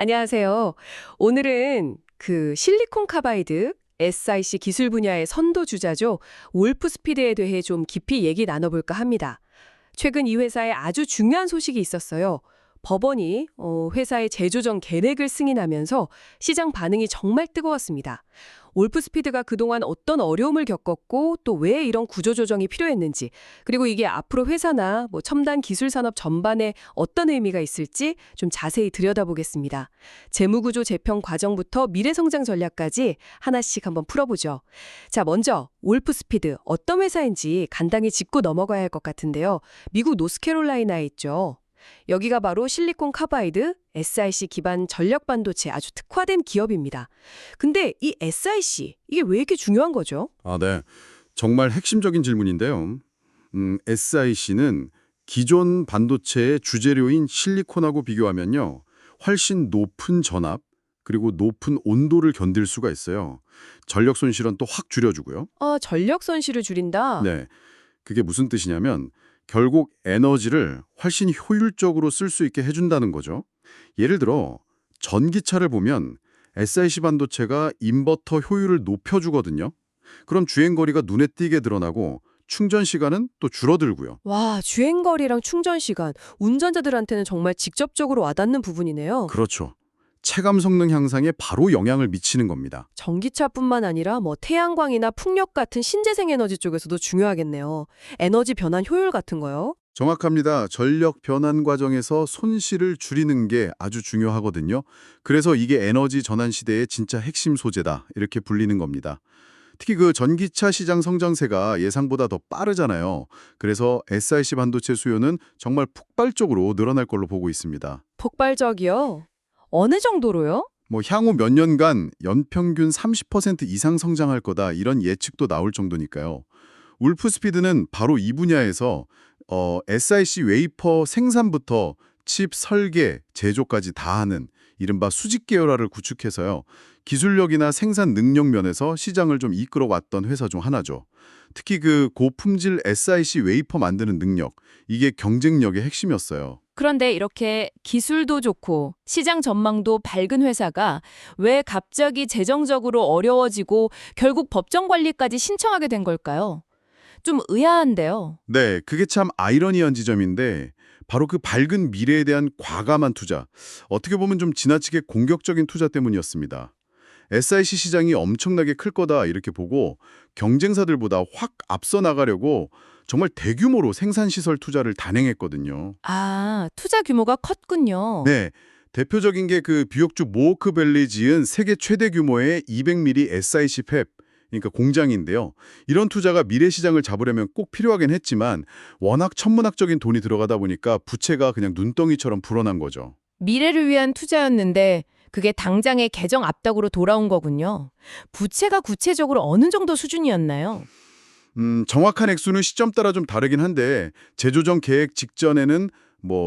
안녕하세요. 오늘은 그 실리콘 카바이드 SiC 기술 분야의 선도 주자죠. wolfspeed에 대해 좀 깊이 얘기 나눠볼까 합니다. 최근 이 회사에 아주 중요한 소식이 있었어요. 법원이 회사의 재조정 계획을 승인하면서 시장 반응이 정말 뜨거웠습니다. wolfspeed가 그동안 어떤 어려움을 겪었고 또 왜 이런 구조조정이 필요했는지, 그리고 이게 앞으로 회사나 첨단 기술 산업 전반에 어떤 의미가 있을지 좀 자세히 들여다보겠습니다. 재무구조 재편 과정부터 미래 성장 전략까지 하나씩 한번 풀어보죠. 자, 먼저 wolfspeed 어떤 회사인지 간단히 짚고 넘어가야 할 것 같은데요. 미국 노스캐롤라이나에 있죠. 여기가 바로 실리콘 카바이드, SiC 기반 전력 반도체 아주 특화된 기업입니다. 근데 이 SiC, 이게 왜 이렇게 중요한 거죠? 네. 정말 핵심적인 질문인데요. SiC는 기존 반도체의 주재료인 실리콘하고 비교하면요. 훨씬 높은 전압, 그리고 높은 온도를 견딜 수가 있어요. 전력 손실은 또 확 줄여주고요. 전력 손실을 줄인다? 네. 그게 무슨 뜻이냐면 결국 에너지를 훨씬 효율적으로 쓸 수 있게 해준다는 거죠. 예를 들어 전기차를 보면 SiC 반도체가 인버터 효율을 높여주거든요. 그럼 주행거리가 눈에 띄게 드러나고 충전 시간은 또 줄어들고요. 와, 주행거리랑 충전 시간, 운전자들한테는 정말 직접적으로 와닿는 부분이네요. 그렇죠. 체감 성능 향상에 바로 영향을 미치는 겁니다. 전기차뿐만 아니라 태양광이나 풍력 같은 신재생 에너지 쪽에서도 중요하겠네요. 에너지 변환 효율 같은 거요. 정확합니다. 전력 변환 과정에서 손실을 줄이는 게 아주 중요하거든요. 그래서 이게 에너지 전환 시대의 진짜 핵심 소재다. 이렇게 불리는 겁니다. 특히 그 전기차 시장 성장세가 예상보다 더 빠르잖아요. 그래서 SiC 반도체 수요는 정말 폭발적으로 늘어날 걸로 보고 있습니다. 폭발적이요? 어느 정도로요? 향후 몇 년간 연평균 30% 이상 성장할 거다 이런 예측도 나올 정도니까요. 울프스피드는 바로 이 분야에서 SiC 웨이퍼 생산부터 칩 설계, 제조까지 다 하는 이른바 수직 계열화를 구축해서요. 기술력이나 생산 능력 면에서 시장을 좀 이끌어왔던 회사 중 하나죠. 특히 그 고품질 SiC 웨이퍼 만드는 능력, 이게 경쟁력의 핵심이었어요. 그런데 이렇게 기술도 좋고 시장 전망도 밝은 회사가 왜 갑자기 재정적으로 어려워지고 결국 법정 관리까지 신청하게 된 걸까요? 좀 의아한데요. 네, 그게 참 아이러니한 지점인데 바로 그 밝은 미래에 대한 과감한 투자, 어떻게 보면 좀 지나치게 공격적인 투자 때문이었습니다. SiC 시장이 엄청나게 클 거다 이렇게 보고 경쟁사들보다 확 앞서 나가려고 정말 대규모로 생산시설 투자를 단행했거든요. 투자 규모가 컸군요. 네, 대표적인 게 그 뉴욕주 모워크밸리 지은 세계 최대 규모의 200mm SiC 팹, 그러니까 공장인데요. 이런 투자가 미래 시장을 잡으려면 꼭 필요하긴 했지만 워낙 천문학적인 돈이 들어가다 보니까 부채가 그냥 눈덩이처럼 불어난 거죠. 미래를 위한 투자였는데 그게 당장의 개정 압박으로 돌아온 거군요. 부채가 구체적으로 어느 정도 수준이었나요? 정확한 액수는 시점 따라 좀 다르긴 한데 재조정 계획 직전에는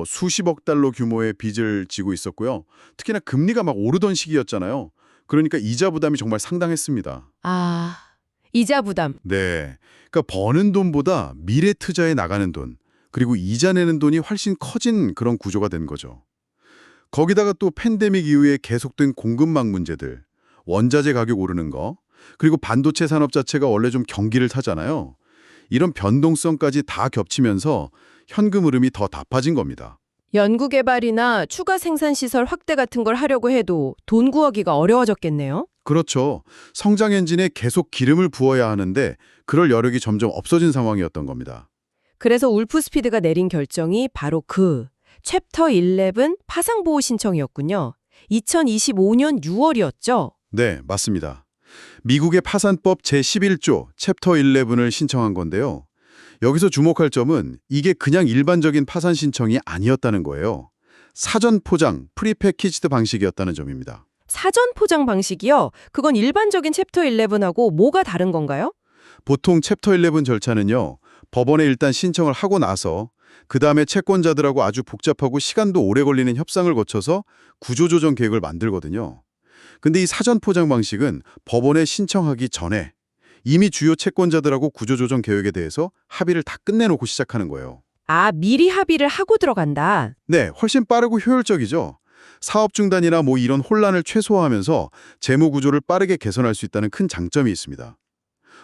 수십억 달러 규모의 빚을 지고 있었고요. 특히나 금리가 막 오르던 시기였잖아요. 그러니까 이자 부담이 정말 상당했습니다. 이자 부담. 네, 그러니까 버는 돈보다 미래 투자에 나가는 돈, 그리고 이자 내는 돈이 훨씬 커진 그런 구조가 된 거죠. 거기다가 또 팬데믹 이후에 계속된 공급망 문제들, 원자재 가격 오르는 거, 그리고 반도체 산업 자체가 원래 좀 경기를 타잖아요. 이런 변동성까지 다 겹치면서 현금 흐름이 더 나빠진 겁니다. 연구개발이나 추가 생산시설 확대 같은 걸 하려고 해도 돈 구하기가 어려워졌겠네요. 그렇죠. 성장 엔진에 계속 기름을 부어야 하는데 그럴 여력이 점점 없어진 상황이었던 겁니다. 그래서 울프스피드가 내린 결정이 바로 그 챕터 11 파상보호 신청이었군요. 2025년 6월이었죠. 네, 맞습니다. 미국의 파산법 제11조 챕터 11을 신청한 건데요. 여기서 주목할 점은 이게 그냥 일반적인 파산 신청이 아니었다는 거예요. 사전 포장, 프리패키지드 방식이었다는 점입니다. 사전 포장 방식이요? 그건 일반적인 챕터 11하고 뭐가 다른 건가요? 보통 챕터 11 절차는요. 법원에 일단 신청을 하고 나서 그 다음에 채권자들하고 아주 복잡하고 시간도 오래 걸리는 협상을 거쳐서 구조조정 계획을 만들거든요. 근데 이 사전 포장 방식은 법원에 신청하기 전에 이미 주요 채권자들하고 구조조정 계획에 대해서 합의를 다 끝내놓고 시작하는 거예요. 미리 합의를 하고 들어간다. 네, 훨씬 빠르고 효율적이죠. 사업 중단이나 이런 혼란을 최소화하면서 재무 구조를 빠르게 개선할 수 있다는 큰 장점이 있습니다.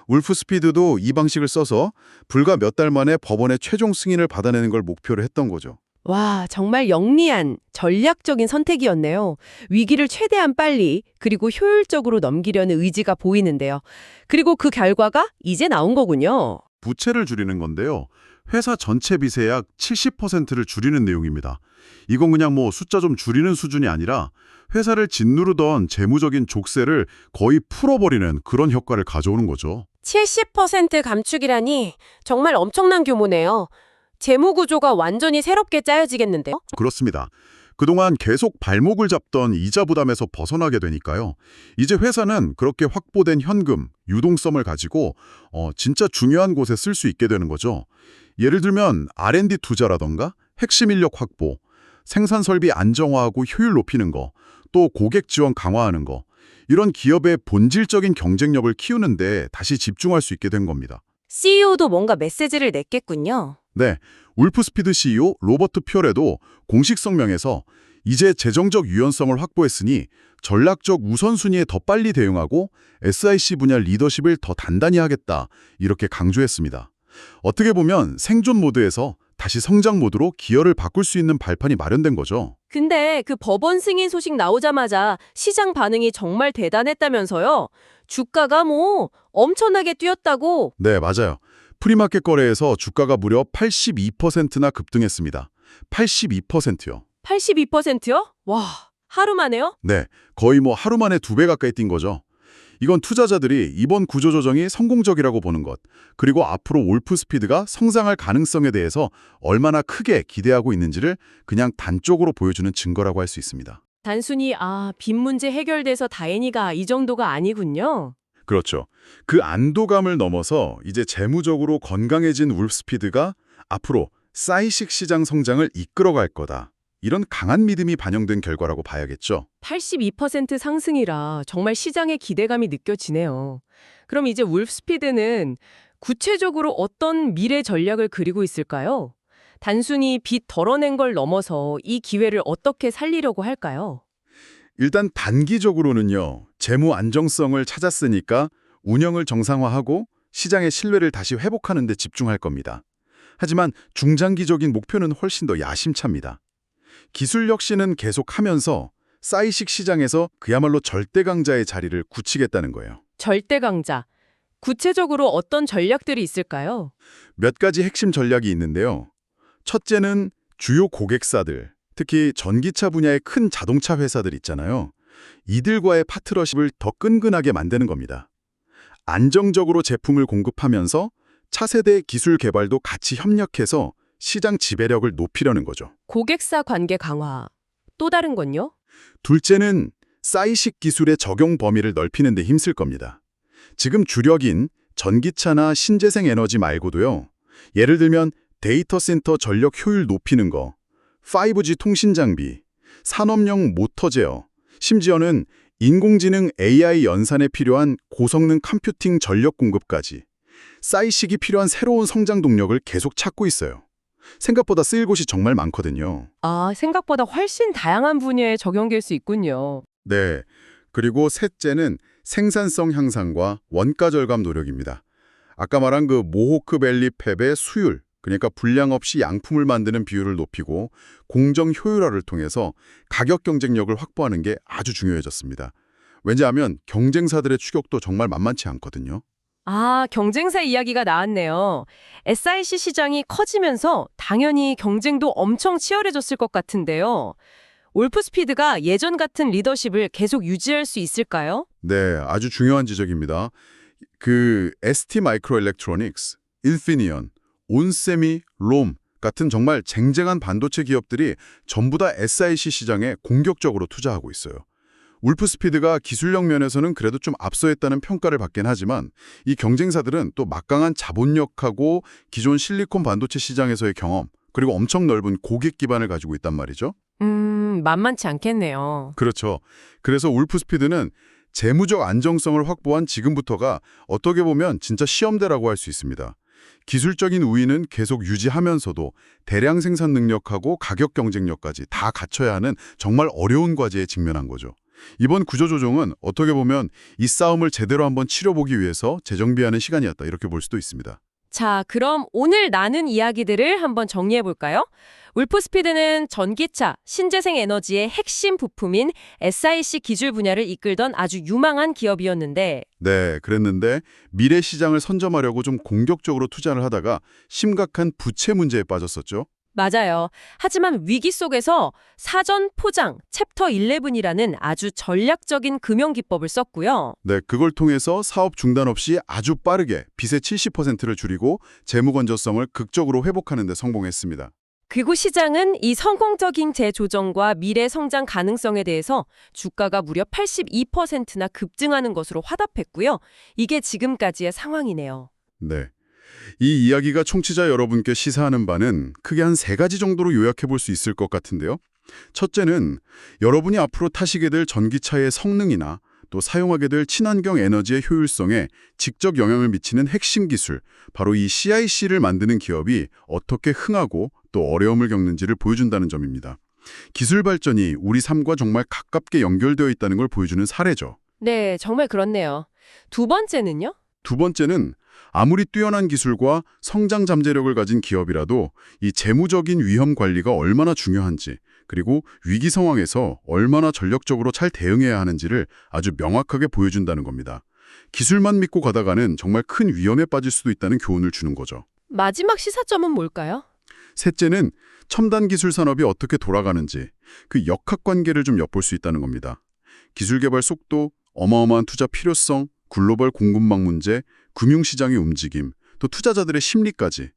울프스피드도 이 방식을 써서 불과 몇 달 만에 법원의 최종 승인을 받아내는 걸 목표로 했던 거죠. 와, 정말 영리한 전략적인 선택이었네요. 위기를 최대한 빨리 그리고 효율적으로 넘기려는 의지가 보이는데요. 그리고 그 결과가 이제 나온 거군요. 부채를 줄이는 건데요. 회사 전체 빚의 약 70%를 줄이는 내용입니다. 이건 그냥 숫자 좀 줄이는 수준이 아니라 회사를 짓누르던 재무적인 족쇄를 거의 풀어버리는 그런 효과를 가져오는 거죠. 70% 감축이라니 정말 엄청난 규모네요. 재무 구조가 완전히 새롭게 짜여지겠는데요? 그렇습니다. 그동안 계속 발목을 잡던 이자 부담에서 벗어나게 되니까요. 이제 회사는 그렇게 확보된 현금, 유동성을 가지고 진짜 중요한 곳에 쓸 수 있게 되는 거죠. 예를 들면 R&D 투자라던가 핵심 인력 확보, 생산 설비 안정화하고 효율 높이는 거, 또 고객 지원 강화하는 거, 이런 기업의 본질적인 경쟁력을 키우는데 다시 집중할 수 있게 된 겁니다. CEO도 뭔가 메시지를 냈겠군요. 네, 울프스피드 CEO 로버트 퓨어레도 공식 성명에서 이제 재정적 유연성을 확보했으니 전략적 우선순위에 더 빨리 대응하고 SIC 분야 리더십을 더 단단히 하겠다, 이렇게 강조했습니다. 어떻게 보면 생존 모드에서 다시 성장 모드로 기여를 바꿀 수 있는 발판이 마련된 거죠. 근데 그 법원 승인 소식 나오자마자 시장 반응이 정말 대단했다면서요? 주가가 엄청나게 뛰었다고. 네, 맞아요. 프리마켓 거래에서 주가가 무려 82%나 급등했습니다. 82%요. 82%요? 와, 하루 만에요? 네, 거의 하루 만에 2배 가까이 뛴 거죠. 이건 투자자들이 이번 구조조정이 성공적이라고 보는 것, 그리고 앞으로 울프스피드가 성장할 가능성에 대해서 얼마나 크게 기대하고 있는지를 그냥 단적으로 보여주는 증거라고 할 수 있습니다. 단순히 빚 문제 해결돼서 다행이가 이 정도가 아니군요. 그렇죠. 그 안도감을 넘어서 이제 재무적으로 건강해진 울프스피드가 앞으로 사이식 시장 성장을 이끌어갈 거다. 이런 강한 믿음이 반영된 결과라고 봐야겠죠. 82% 상승이라 정말 시장의 기대감이 느껴지네요. 그럼 이제 울프스피드는 구체적으로 어떤 미래 전략을 그리고 있을까요? 단순히 빚 덜어낸 걸 넘어서 이 기회를 어떻게 살리려고 할까요? 일단 단기적으로는요. 재무 안정성을 찾았으니까 운영을 정상화하고 시장의 신뢰를 다시 회복하는 데 집중할 겁니다. 하지만 중장기적인 목표는 훨씬 더 야심찹니다. 기술 혁신은 계속하면서 사이식 시장에서 그야말로 절대 강자의 자리를 굳히겠다는 거예요. 절대 강자. 구체적으로 어떤 전략들이 있을까요? 몇 가지 핵심 전략이 있는데요. 첫째는 주요 고객사들, 특히 전기차 분야의 큰 자동차 회사들 있잖아요. 이들과의 파트너십을 더 끈끈하게 만드는 겁니다. 안정적으로 제품을 공급하면서 차세대 기술 개발도 같이 협력해서 시장 지배력을 높이려는 거죠. 고객사 관계 강화. 또 다른 건요? 둘째는 사이식 기술의 적용 범위를 넓히는 데 힘쓸 겁니다. 지금 주력인 전기차나 신재생 에너지 말고도요. 예를 들면 데이터 센터 전력 효율 높이는 거, 5G 통신 장비, 산업용 모터 제어, 심지어는 인공지능 AI 연산에 필요한 고성능 컴퓨팅 전력 공급까지 사이식이 필요한 새로운 성장 동력을 계속 찾고 있어요. 생각보다 쓰일 곳이 정말 많거든요. 생각보다 훨씬 다양한 분야에 적용될 수 있군요. 네. 그리고 셋째는 생산성 향상과 원가 절감 노력입니다. 아까 말한 그 모호크 밸리 팹의 수율, 그러니까 불량 없이 양품을 만드는 비율을 높이고 공정 효율화를 통해서 가격 경쟁력을 확보하는 게 아주 중요해졌습니다. 왜냐하면 경쟁사들의 추격도 정말 만만치 않거든요. 경쟁사 이야기가 나왔네요. SIC 시장이 커지면서 당연히 경쟁도 엄청 치열해졌을 것 같은데요. 울프스피드가 예전 같은 리더십을 계속 유지할 수 있을까요? 네, 아주 중요한 지적입니다. ST 마이크로일렉트로닉스, 인피니언, 온세미, 롬 같은 정말 쟁쟁한 반도체 기업들이 전부 다 SIC 시장에 공격적으로 투자하고 있어요. 울프스피드가 기술력 면에서는 그래도 좀 앞서했다는 평가를 받긴 하지만 이 경쟁사들은 또 막강한 자본력하고 기존 실리콘 반도체 시장에서의 경험, 그리고 엄청 넓은 고객 기반을 가지고 있단 말이죠. 만만치 않겠네요. 그렇죠. 그래서 울프스피드는 재무적 안정성을 확보한 지금부터가 어떻게 보면 진짜 시험대라고 할 수 있습니다. 기술적인 우위는 계속 유지하면서도 대량 생산 능력하고 가격 경쟁력까지 다 갖춰야 하는 정말 어려운 과제에 직면한 거죠. 이번 구조조정은 어떻게 보면 이 싸움을 제대로 한번 치러보기 위해서 재정비하는 시간이었다, 이렇게 볼 수도 있습니다. 자, 그럼 오늘 나눈 이야기들을 한번 정리해 볼까요? 울프스피드는 전기차, 신재생 에너지의 핵심 부품인 SiC 기술 분야를 이끌던 아주 유망한 기업이었는데 네, 그랬는데 미래 시장을 선점하려고 좀 공격적으로 투자를 하다가 심각한 부채 문제에 빠졌었죠. 맞아요. 하지만 위기 속에서 사전 포장, 챕터 11이라는 아주 전략적인 금융 기법을 썼고요. 네, 그걸 통해서 사업 중단 없이 아주 빠르게 빚의 70%를 줄이고 재무 건전성을 극적으로 회복하는 데 성공했습니다. 그리고 시장은 이 성공적인 재조정과 미래 성장 가능성에 대해서 주가가 무려 82%나 급증하는 것으로 화답했고요. 이게 지금까지의 상황이네요. 네. 이 이야기가 청취자 여러분께 시사하는 바는 크게 한 3가지 정도로 요약해 볼 수 있을 것 같은데요. 첫째는 여러분이 앞으로 타시게 될 전기차의 성능이나 또 사용하게 될 친환경 에너지의 효율성에 직접 영향을 미치는 핵심 기술, 바로 이 CIC를 만드는 기업이 어떻게 흥하고 또 어려움을 겪는지를 보여준다는 점입니다. 기술 발전이 우리 삶과 정말 가깝게 연결되어 있다는 걸 보여주는 사례죠. 네, 정말 그렇네요. 두 번째는요? 두 번째는 아무리 뛰어난 기술과 성장 잠재력을 가진 기업이라도 이 재무적인 위험 관리가 얼마나 중요한지, 그리고 위기 상황에서 얼마나 전력적으로 잘 대응해야 하는지를 아주 명확하게 보여준다는 겁니다. 기술만 믿고 가다가는 정말 큰 위험에 빠질 수도 있다는 교훈을 주는 거죠. 마지막 시사점은 뭘까요? 셋째는 첨단 기술 산업이 어떻게 돌아가는지 그 역학관계를 좀 엿볼 수 있다는 겁니다. 기술 개발 속도, 어마어마한 투자 필요성, 글로벌 공급망 문제, 금융시장의 움직임, 또 투자자들의 심리까지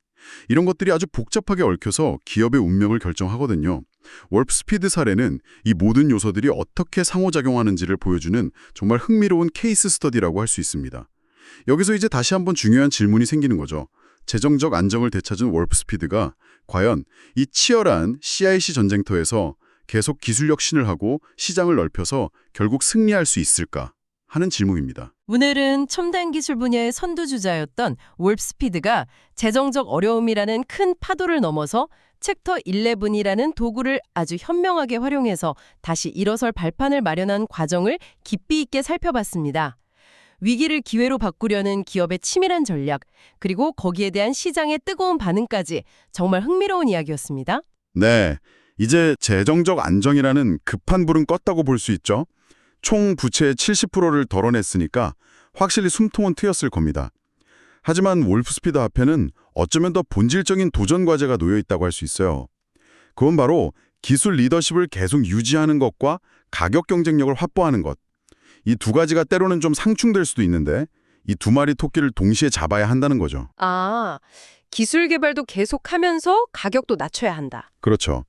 이런 것들이 아주 복잡하게 얽혀서 기업의 운명을 결정하거든요. 월프스피드 사례는 이 모든 요소들이 어떻게 상호작용하는지를 보여주는 정말 흥미로운 케이스 스터디라고 할 수 있습니다. 여기서 이제 다시 한번 중요한 질문이 생기는 거죠. 재정적 안정을 되찾은 월프스피드가 과연 이 치열한 CIC 전쟁터에서 계속 기술 혁신을 하고 시장을 넓혀서 결국 승리할 수 있을까 하는 질문입니다. 오늘은 첨단 기술 분야의 선두주자였던 월프스피드가 재정적 어려움이라는 큰 파도를 넘어서 챕터 11이라는 도구를 아주 현명하게 활용해서 다시 일어설 발판을 마련한 과정을 깊이 있게 살펴봤습니다. 위기를 기회로 바꾸려는 기업의 치밀한 전략, 그리고 거기에 대한 시장의 뜨거운 반응까지 정말 흥미로운 이야기였습니다. 네, 이제 재정적 안정이라는 급한 불은 껐다고 볼 수 있죠. 총 부채의 70%를 덜어냈으니까 확실히 숨통은 트였을 겁니다. 하지만 월프스피드 앞에는 어쩌면 더 본질적인 도전 과제가 놓여 있다고 할 수 있어요. 그건 바로 기술 리더십을 계속 유지하는 것과 가격 경쟁력을 확보하는 것. 이 두 가지가 때로는 좀 상충될 수도 있는데 이 두 마리 토끼를 동시에 잡아야 한다는 거죠. 아, 기술 개발도 계속하면서 가격도 낮춰야 한다. 그렇죠.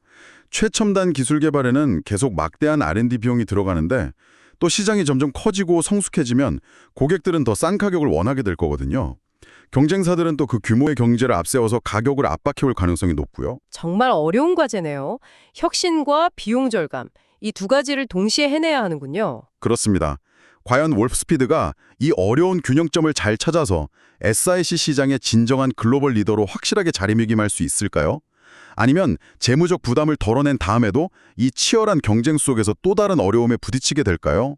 최첨단 기술 개발에는 계속 막대한 R&D 비용이 들어가는데 또 시장이 점점 커지고 성숙해지면 고객들은 더 싼 가격을 원하게 될 거거든요. 경쟁사들은 또 그 규모의 경제를 앞세워서 가격을 압박해올 가능성이 높고요. 정말 어려운 과제네요. 혁신과 비용 절감, 이 두 가지를 동시에 해내야 하는군요. 그렇습니다. 과연 월프스피드가 이 어려운 균형점을 잘 찾아서 SiC 시장의 진정한 글로벌 리더로 확실하게 자리매김할 수 있을까요? 아니면 재무적 부담을 덜어낸 다음에도 이 치열한 경쟁 속에서 또 다른 어려움에 부딪히게 될까요?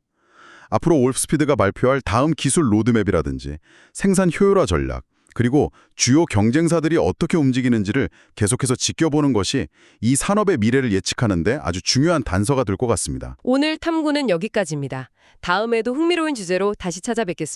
앞으로 월프스피드가 발표할 다음 기술 로드맵이라든지 생산 효율화 전략, 그리고 주요 경쟁사들이 어떻게 움직이는지를 계속해서 지켜보는 것이 이 산업의 미래를 예측하는 데 아주 중요한 단서가 될 것 같습니다. 오늘 탐구는 여기까지입니다. 다음에도 흥미로운 주제로 다시 찾아뵙겠습니다.